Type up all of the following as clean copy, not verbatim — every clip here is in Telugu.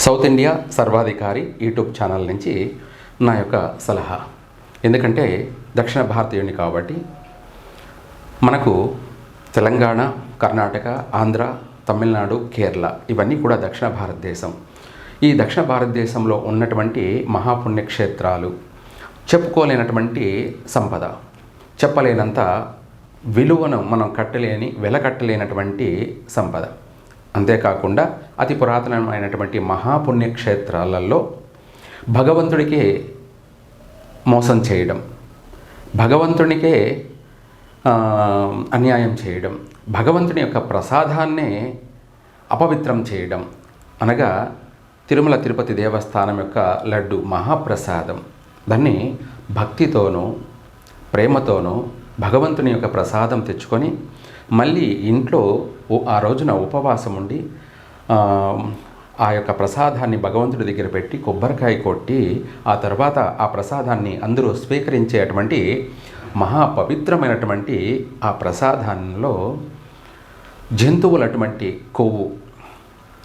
సౌత్ ఇండియా సర్వాధికారి యూట్యూబ్ ఛానల్ నుంచి నా యొక్క సలహా. ఎందుకంటే దక్షిణ భారతీయుని కాబట్టి మనకు తెలంగాణ, కర్ణాటక, ఆంధ్ర, తమిళనాడు, కేరళ ఇవన్నీ కూడా దక్షిణ భారతదేశం. ఈ దక్షిణ భారతదేశంలో ఉన్నటువంటి మహాపుణ్యక్షేత్రాలు చెప్పుకోలేనటువంటి సంపద, చెప్పలేనంత విలువను మనం వెలకట్టలేనటువంటి సంపద. అంతేకాకుండా అతి పురాతనమైనటువంటి మహాపుణ్యక్షేత్రాలలో భగవంతుడికే మోసం చేయడం, భగవంతునికే అన్యాయం చేయడం, భగవంతుని యొక్క ప్రసాదాన్నే అపవిత్రం చేయడం, అనగా తిరుమల తిరుపతి దేవస్థానం యొక్క లడ్డు మహాప్రసాదం. దాన్ని భక్తితోనూ ప్రేమతోనూ భగవంతుని యొక్క ప్రసాదం తెచ్చుకొని మళ్ళీ ఇంట్లో ఆ రోజున ఉపవాసం ఉండి ఆ యొక్క ప్రసాదాన్ని భగవంతుడి దగ్గర పెట్టి కొబ్బరికాయ కొట్టి ఆ తర్వాత ఆ ప్రసాదాన్ని అందరూ స్వీకరించేటువంటి మహాపవిత్రమైనటువంటి ఆ ప్రసాదంలో జంతువులటువంటి కొవ్వు,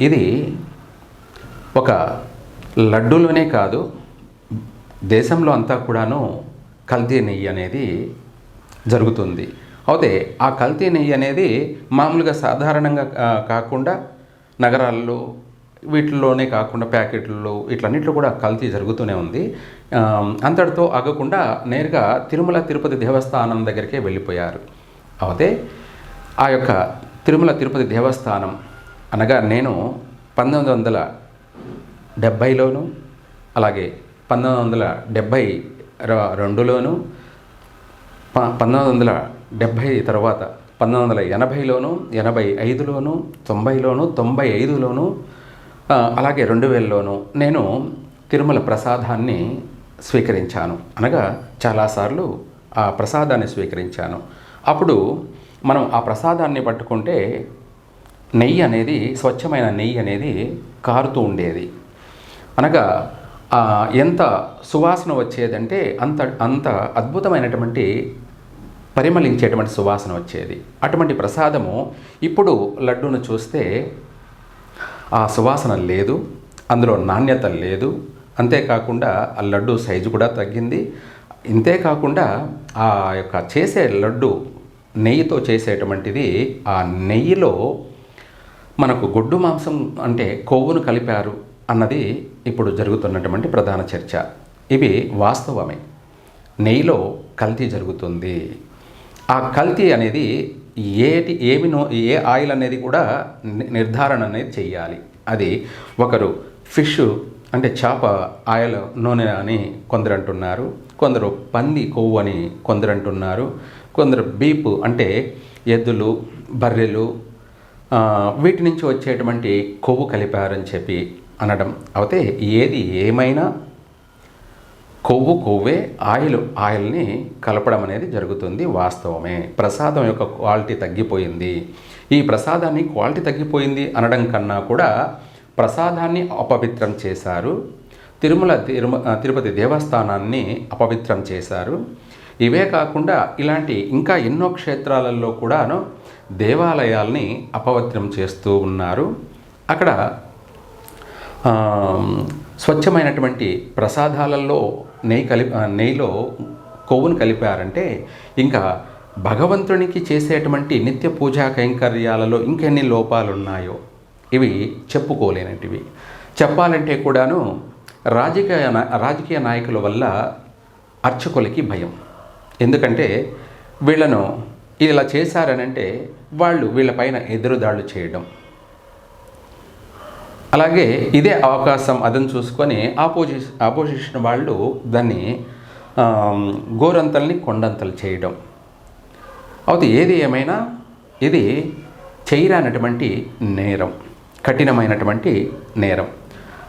ఇది ఒక లడ్డూలోనే కాదు దేశంలో అంతా కూడాను కల్తీ నెయ్యి అనేది జరుగుతుంది. అయితే ఆ కల్తీ నెయ్యి అనేది మామూలుగా సాధారణంగా కాకుండా నగరాల్లో వీటిల్లోనే కాకుండా ప్యాకెట్లలో ఇట్లన్నిట్లో కూడా కల్తీ జరుగుతూనే ఉంది. అంతటితో ఆగకుండా నేరుగా తిరుమల తిరుపతి దేవస్థానం దగ్గరికే వెళ్ళిపోయారు. అయితే ఆ యొక్క తిరుమల తిరుపతి దేవస్థానం అనగా నేను 1970లోను అలాగే 1972లోను 1970 తర్వాత 1980లోను 85లోను 90లోను 95లోను అలాగే 2000లోను నేను తిరుమల ప్రసాదాన్ని స్వీకరించాను. అనగా చాలాసార్లు ఆ ప్రసాదాన్ని స్వీకరించాను. అప్పుడు మనం ఆ ప్రసాదాన్ని పట్టుకుంటే నెయ్యి అనేది, స్వచ్ఛమైన నెయ్యి అనేది కారుతూ ఉండేది. అనగా ఎంత సువాసన వచ్చేదంటే అంత అద్భుతమైనటువంటి పరిమళించేటువంటి సువాసన వచ్చేది. అటువంటి ప్రసాదము ఇప్పుడు లడ్డూను చూస్తే ఆ సువాసన లేదు, అందులో నాణ్యత లేదు. అంతేకాకుండా ఆ లడ్డు సైజు కూడా తగ్గింది. ఇంతేకాకుండా ఆ యొక్క చేసే లడ్డు నెయ్యితో చేసేటువంటిది, ఆ నెయ్యిలో మనకు గొడ్డు మాంసం అంటే కొవ్వును కలిపారు అన్నది ఇప్పుడు జరుగుతున్నటువంటి ప్రధాన చర్చ. ఇవి వాస్తవమే, నెయ్యిలో కల్తీ జరుగుతుంది. ఆ కల్తీ అనేది ఏ ఆయిల్ అనేది కూడా నిర్ధారణ అనేది చెయ్యాలి. అది ఒకరు ఫిష్ అంటే చేప ఆయిల్ నూనె అని కొందరు అంటున్నారు, కొందరు పంది కొవ్వు అని కొందరు అంటున్నారు, కొందరు బీప్ అంటే ఎద్దులు, బర్రెలు వీటి నుంచి వచ్చేటువంటి కొవ్వు కలిపారని చెప్పి అనడం. అయితే ఏది ఏమైనా కొవ్వే, ఆయిల్ని కలపడం అనేది జరుగుతుంది, వాస్తవమే. ప్రసాదం యొక్క క్వాలిటీ తగ్గిపోయింది. ఈ ప్రసాదాన్ని క్వాలిటీ తగ్గిపోయింది అనడం కన్నా కూడా ప్రసాదాన్ని అపవిత్రం చేశారు, తిరుపతి దేవస్థానాన్ని అపవిత్రం చేశారు. ఇవే కాకుండా ఇలాంటి ఇంకా ఎన్నో క్షేత్రాలలో కూడాను దేవాలయాల్ని అపవిత్రం చేస్తూ ఉన్నారు. అక్కడ స్వచ్ఛమైనటువంటి ప్రసాదాలలో నెయ్యిలో కొవ్వును కలిపారంటే ఇంకా భగవంతునికి చేసేటువంటి నిత్య పూజా కైంకర్యాలలో ఇంకెన్ని లోపాలు ఉన్నాయో ఇవి చెప్పుకోలేనటివి. చెప్పాలంటే కూడాను రాజకీయ నాయకుల వల్ల అర్చకులకి భయం. ఎందుకంటే వీళ్ళను ఇలా చేశారనంటే వీళ్ళపైన ఎదురుదాడులు చేయడం, అలాగే ఇదే అవకాశం అదని చూసుకొని ఆపోజిషన్ వాళ్ళు దాన్ని గోరంతల్ని కొండంతలు చేయడం. అయితే ఏది ఏమైనా ఇది చేయరానటువంటి నేరం, కఠినమైనటువంటి నేరం.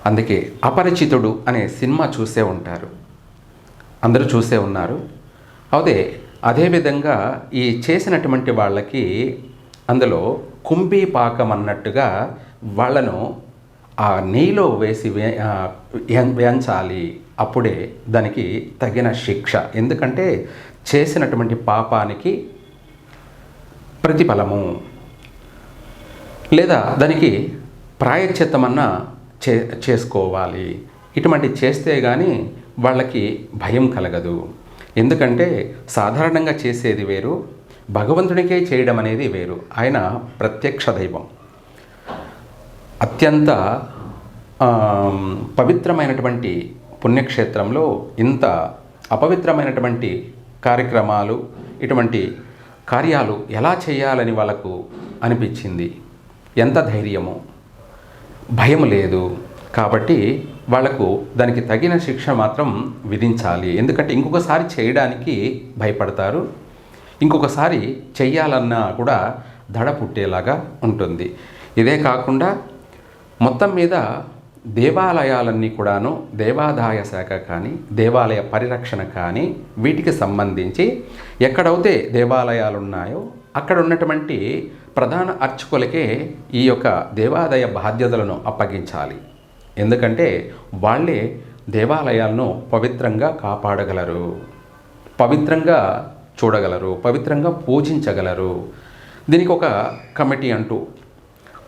అందుకే అపరిచితుడు అనే సినిమా చూసే ఉంటారు, అందరూ చూసే ఉన్నారు. అయితే అదేవిధంగా ఈ చేసినటువంటి వాళ్ళకి అందులో కుంభీ పాకం అన్నట్టుగా వాళ్ళను ఆ నెయ్యిలో వేసి వేయించాలి. అప్పుడే దానికి తగిన శిక్ష. ఎందుకంటే చేసినటువంటి పాపానికి ప్రతిఫలము లేదా దానికి ప్రాయశ్చిత్తమన్నా చే చేసుకోవాలి. ఇటువంటి చేస్తే కానీ వాళ్ళకి భయం కలగదు. ఎందుకంటే సాధారణంగా చేసేది వేరు, భగవంతునికే చేయడం అనేది వేరు. ఆయన ప్రత్యక్ష దైవం. అత్యంత పవిత్రమైనటువంటి పుణ్యక్షేత్రంలో ఇంత అపవిత్రమైనటువంటి కార్యక్రమాలు, ఇటువంటి కార్యాలు ఎలా చేయాలని వాళ్ళకు అనిపించింది. ఎంత ధైర్యము, భయం లేదు. కాబట్టి వాళ్లకు దానికి తగిన శిక్ష మాత్రం విధించాలి. ఎందుకంటే ఇంకొకసారి చేయడానికి భయపడతారు, ఇంకొకసారి చెయ్యాలన్నా కూడా దడ పుట్టేలాగా ఉంటుంది. ఇదే కాకుండా మొత్తం మీద దేవాలయాలన్నీ కూడాను దేవాదాయ శాఖ కానీ, దేవాలయ పరిరక్షణ కానీ, వీటికి సంబంధించి ఎక్కడైతే దేవాలయాలు ఉన్నాయో అక్కడ ఉన్నటువంటి ప్రధాన అర్చకులకే ఈ యొక్క దేవాదాయ బాధ్యతలను అప్పగించాలి. ఎందుకంటే వాళ్ళే దేవాలయాలను పవిత్రంగా కాపాడగలరు, పవిత్రంగా చూడగలరు, పవిత్రంగా పూజించగలరు. దీనికి ఒక కమిటీ అంటూ,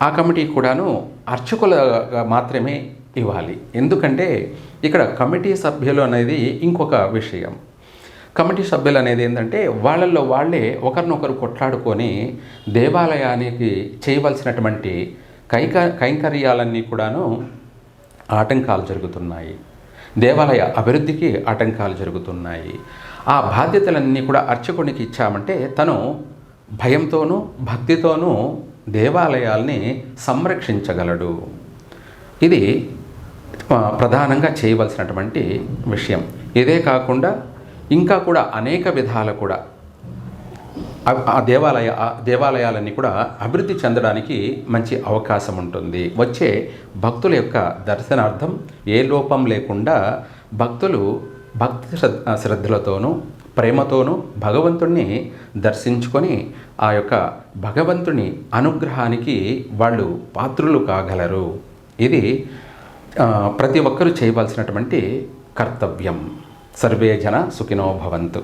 ఆ కమిటీ కూడాను అర్చకులుగా మాత్రమే ఇవ్వాలి. ఎందుకంటే ఇక్కడ కమిటీ సభ్యులు అనేది ఇంకొక విషయం. కమిటీ సభ్యులు అనేది ఏంటంటే వాళ్ళల్లో వాళ్ళే ఒకరినొకరు కొట్లాడుకొని దేవాలయానికి చేయవలసినటువంటి కైంకర్యాలన్నీ కూడాను ఆటంకాలు జరుగుతున్నాయి, దేవాలయ అభివృద్ధికి ఆటంకాలు జరుగుతున్నాయి. ఆ బాధ్యతలన్నీ కూడా అర్చకునికి ఇచ్చామంటే తను భయంతోనూ భక్తితోనూ దేవాలయాల్ని సంరక్షించగలడు. ఇది ప్రధానంగా చేయవలసినటువంటి విషయం. ఇదే కాకుండా ఇంకా కూడా అనేక విధాలు కూడా ఆ దేవాలయాలన్నీ కూడా అభివృద్ధి చెందడానికి మంచి అవకాశం ఉంటుంది. వచ్చే భక్తుల యొక్క దర్శనార్థం ఏ లోపం లేకుండా భక్తులు భక్తి శ్రద్ధలతోనూ ప్రేమతోనూ భగవంతుణ్ణి దర్శించుకొని ఆ యొక్క భగవంతుని అనుగ్రహానికి వాళ్ళు పాత్రులు కాగలరు. ఇది ప్రతి ఒక్కరూ చేయవలసినటువంటి కర్తవ్యం. సర్వే జన సుఖినో భవంతు.